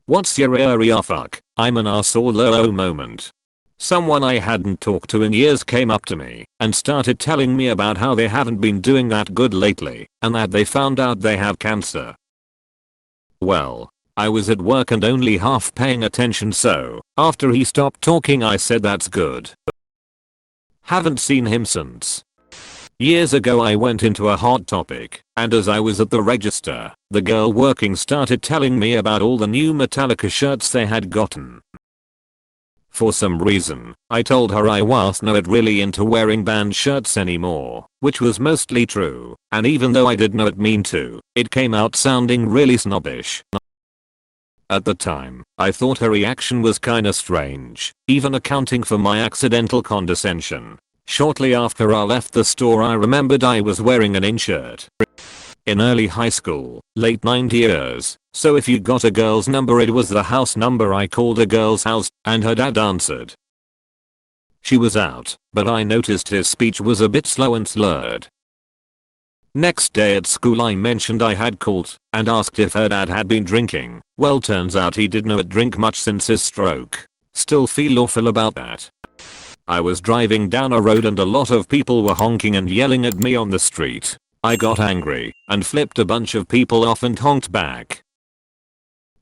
What's your area fuck? I'm an arsehole moment. Someone I hadn't talked to in years came up to me and started telling me about how they haven't been doing that good lately and that they found out they have cancer. Well, I was at work and only half paying attention, so after he stopped talking I said that's good. Haven't seen him since. Years ago I went into a Hot Topic and as I was at the register, the girl working started telling me about all the new Metallica shirts they had gotten. For some reason, I told her I was not really into wearing band shirts anymore, which was mostly true, and even though I did not mean to, it came out sounding really snobbish. At the time, I thought her reaction was kinda strange, even accounting for my accidental condescension. Shortly after I left the store I remembered I was wearing an in-shirt. In early high school, late 90s, so if you got a girl's number it was the house number. I called a girl's house and her dad answered. She was out, but I noticed his speech was a bit slow and slurred. Next day at school I mentioned I had called and asked if her dad had been drinking. Well, turns out he did not drink much since his stroke. Still feel awful about that. I was driving down a road and a lot of people were honking and yelling at me on the street. I got angry and flipped a bunch of people off and honked back.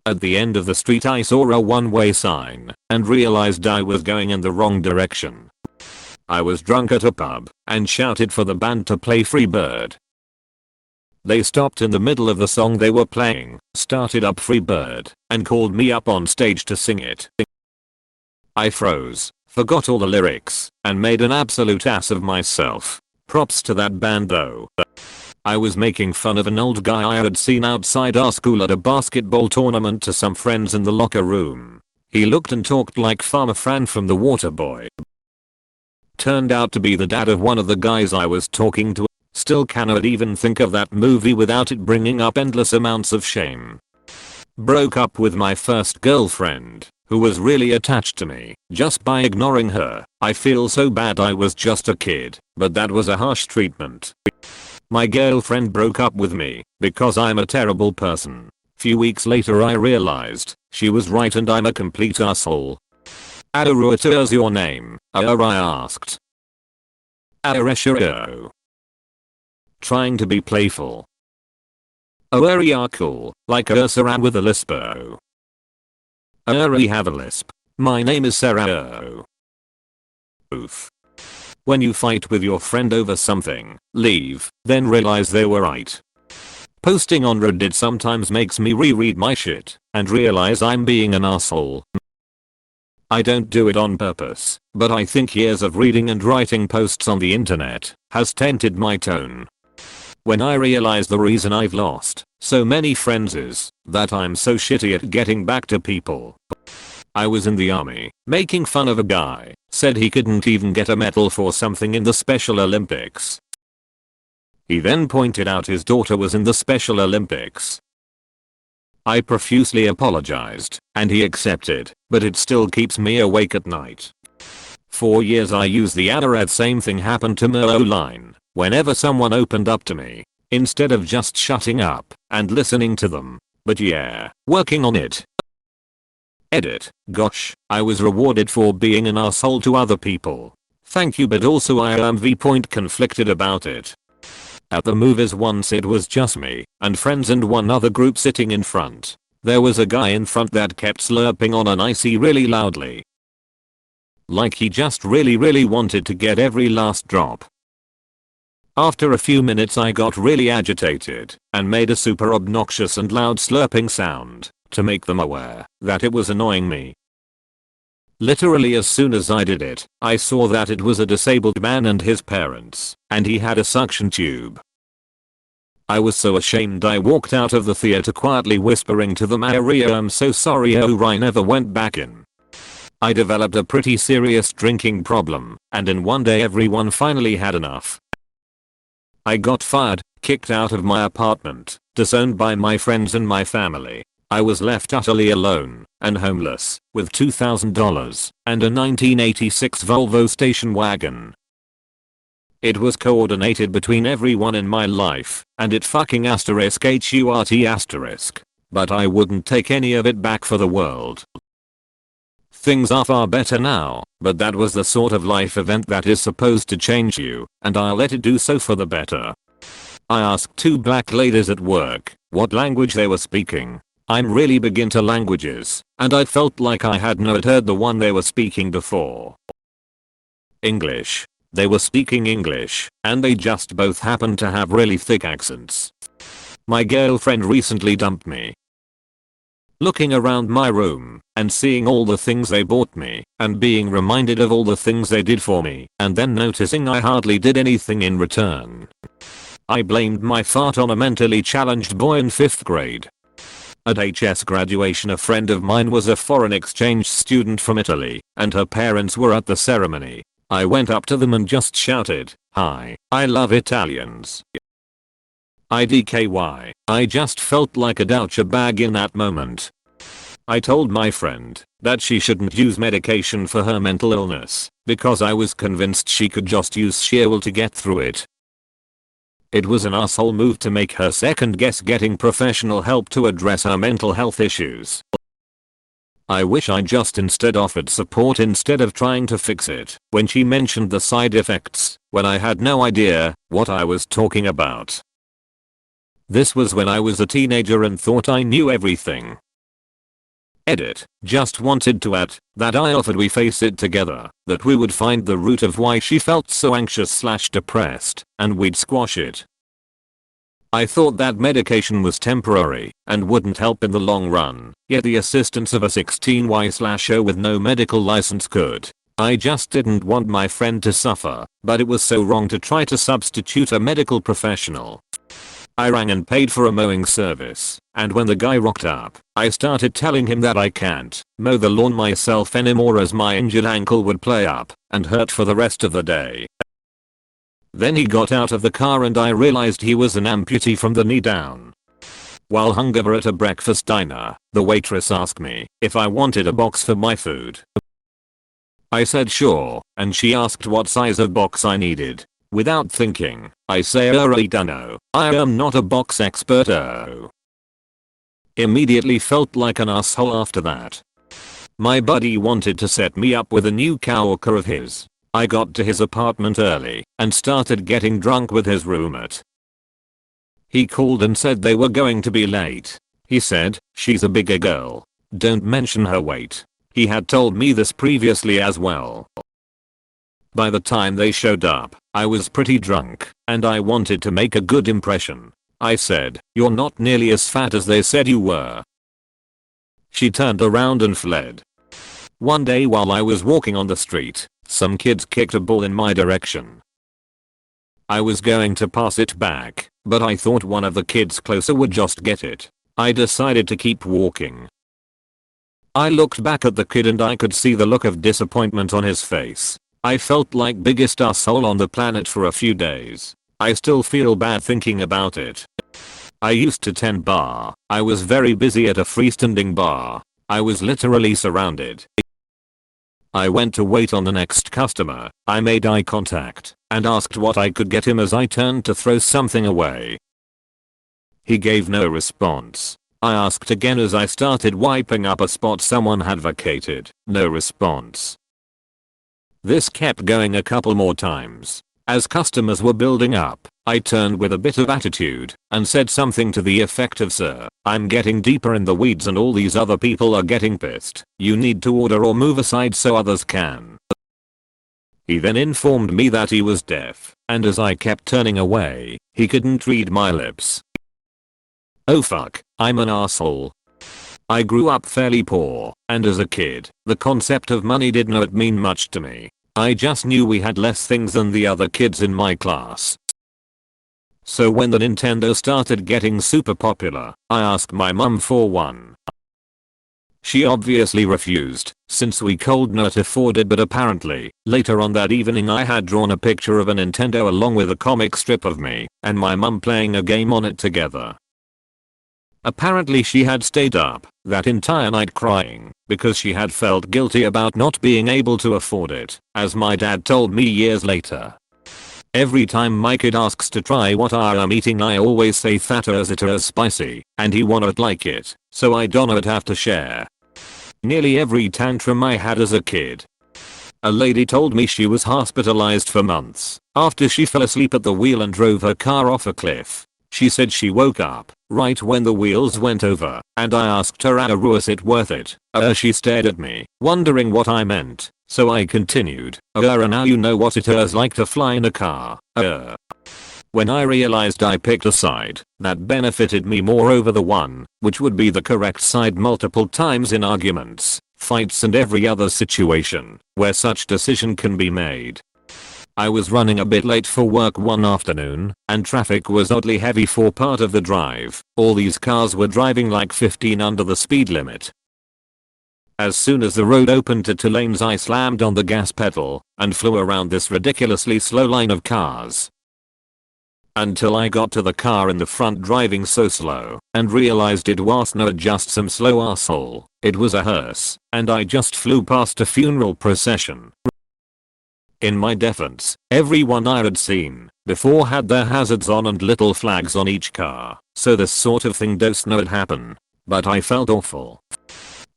At the end of the street I saw a one-way sign and realized I was going in the wrong direction. I was drunk at a pub and shouted for the band to play Free Bird. They stopped in the middle of the song they were playing, started up Free Bird, and called me up on stage to sing it. I froze, forgot all the lyrics, and made an absolute ass of myself. Props to that band though. I was making fun of an old guy I had seen outside our school at a basketball tournament to some friends in the locker room. He looked and talked like Farmer Fran from The Waterboy. Turned out to be the dad of one of the guys I was talking to. Still cannot even think of that movie without it bringing up endless amounts of shame. Broke up with my first girlfriend, who was really attached to me, just by ignoring her. I feel so bad. I was just a kid, but that was a harsh treatment. My girlfriend broke up with me because I'm a terrible person. Few weeks later I realized she was right and I'm a complete asshole. Aruata's your name? I asked. Areshiro. Trying to be playful. Oh, cool, like Ursara with a lisp. Have a lisp. My name is Sarah. Oof. When you fight with your friend over something, leave, then realize they were right. Posting on Reddit sometimes makes me reread my shit and realize I'm being an asshole. I don't do it on purpose, but I think years of reading and writing posts on the internet has tainted my tone. When I realize the reason I've lost so many friends is that I'm so shitty at getting back to people. I was in the army, making fun of a guy, said he couldn't even get a medal for something in the Special Olympics. He then pointed out his daughter was in the Special Olympics. I profusely apologized, and he accepted, but it still keeps me awake at night. For years I used the Adarad same thing happened to me line, whenever someone opened up to me, instead of just shutting up and listening to them. But yeah, working on it. Edit. Gosh, I was rewarded for being an asshole to other people. Thank you, but also I am conflicted about it. At the movies once it was just me and friends and one other group sitting in front. There was a guy in front that kept slurping on an icy really loudly. Like he just really wanted to get every last drop. After a few minutes I got really agitated and made a super obnoxious and loud slurping sound to make them aware that it was annoying me. Literally as soon as I did it, I saw that it was a disabled man and his parents, and he had a suction tube. I was so ashamed I walked out of the theater quietly whispering to them, I'm so sorry. I never went back in. I developed a pretty serious drinking problem, and in one day everyone finally had enough. I got fired, kicked out of my apartment, disowned by my friends and my family. I was left utterly alone and homeless with $2,000 and a 1986 Volvo station wagon. It was coordinated between everyone in my life and it fucking *HURT*. but I wouldn't take any of it back for the world. Things are far better now, but that was the sort of life event that is supposed to change you, and I'll let it do so for the better. I asked two black ladies at work what language they were speaking. I'm really big into languages, and I felt like I had not heard the one they were speaking before. English. They were speaking English, and they just both happened to have really thick accents. My girlfriend recently dumped me. Looking around my room and seeing all the things they bought me and being reminded of all the things they did for me and then noticing I hardly did anything in return. I blamed my fart on a mentally challenged boy in 5th grade. At HS graduation, a friend of mine was a foreign exchange student from Italy and her parents were at the ceremony. I went up to them and just shouted, "Hi, I love Italians." IDKY. I just felt like a douchebag in that moment. I told my friend that she shouldn't use medication for her mental illness because I was convinced she could just use sheer will to get through it. It was an asshole move to make her second guess getting professional help to address her mental health issues. I wish I just instead offered support instead of trying to fix it when she mentioned the side effects when I had no idea what I was talking about. This was when I was a teenager and thought I knew everything. Edit. Just wanted to add that I offered we face it together, that we would find the root of why she felt so anxious/depressed, and we'd squash it. I thought that medication was temporary and wouldn't help in the long run, yet the assistance of a 16Y/0 with no medical license could. I just didn't want my friend to suffer, but it was so wrong to try to substitute a medical professional. I rang and paid for a mowing service, and when the guy rocked up, I started telling him that I can't mow the lawn myself anymore as my injured ankle would play up and hurt for the rest of the day. Then he got out of the car and I realized he was an amputee from the knee down. While hungover at a breakfast diner, the waitress asked me if I wanted a box for my food. I said sure, and she asked what size of box I needed. Without thinking, I say I dunno, I am not a box expert. Immediately felt like an asshole after that. My buddy wanted to set me up with a new coworker of his. I got to his apartment early and started getting drunk with his roommate. He called and said they were going to be late. He said, "She's a bigger girl. Don't mention her weight." He had told me this previously as well. By the time they showed up, I was pretty drunk and I wanted to make a good impression. I said, "You're not nearly as fat as they said you were." She turned around and fled. One day while I was walking on the street, some kids kicked a ball in my direction. I was going to pass it back, but I thought one of the kids closer would just get it. I decided to keep walking. I looked back at the kid and I could see the look of disappointment on his face. I felt like biggest asshole on the planet for a few days. I still feel bad thinking about it. I used to tend bar. I was very busy at a freestanding bar. I was literally surrounded. I went to wait on the next customer. I made eye contact and asked what I could get him as I turned to throw something away. He gave no response. I asked again as I started wiping up a spot someone had vacated. No response. This kept going a couple more times. As customers were building up, I turned with a bit of attitude and said something to the effect of, "Sir, I'm getting deeper in the weeds and all these other people are getting pissed. You need to order or move aside so others can." He then informed me that he was deaf, and as I kept turning away, he couldn't read my lips. Oh fuck, I'm an asshole. I grew up fairly poor, and as a kid, the concept of money did not mean much to me. I just knew we had less things than the other kids in my class. So when the Nintendo started getting super popular, I asked my mum for one. She obviously refused, since we could not afford it, but apparently, later on that evening I had drawn a picture of a Nintendo along with a comic strip of me and my mum playing a game on it together. Apparently she had stayed up that entire night crying because she had felt guilty about not being able to afford it, as my dad told me years later. Every time my kid asks to try what I am eating I always say that it is spicy and he won't like it, so I don't have to share. Nearly every tantrum I had as a kid. A lady told me she was hospitalized for months after she fell asleep at the wheel and drove her car off a cliff. She said she woke up right when the wheels went over and I asked her, was it worth it? She stared at me, wondering what I meant, so I continued, now you know what it is like to fly in a car. When I realized I picked a side that benefited me more over the one which would be the correct side multiple times in arguments, fights and every other situation where such decision can be made. I was running a bit late for work one afternoon, and traffic was oddly heavy for part of the drive. All these cars were driving like 15 under the speed limit. As soon as the road opened to 2 lanes I slammed on the gas pedal and flew around this ridiculously slow line of cars. Until I got to the car in the front driving so slow and realized it was not just some slow asshole, it was a hearse, and I just flew past a funeral procession. In my defense, everyone I had seen before had their hazards on and little flags on each car, so this sort of thing does not happen. But I felt awful.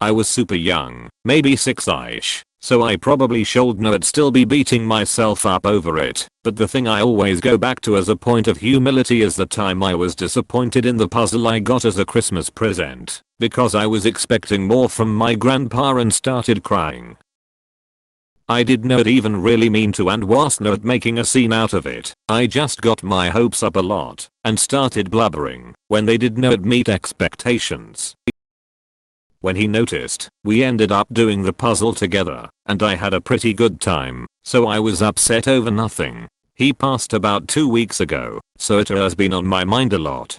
I was super young, maybe 6-ish, so I probably should not still be beating myself up over it, but the thing I always go back to as a point of humility is the time I was disappointed in the puzzle I got as a Christmas present, because I was expecting more from my grandpa and started crying. I did not even really mean to and was not making a scene out of it. I just got my hopes up a lot and started blubbering when they did not meet expectations. When he noticed, we ended up doing the puzzle together and I had a pretty good time, so I was upset over nothing. He passed about 2 weeks ago, so it has been on my mind a lot.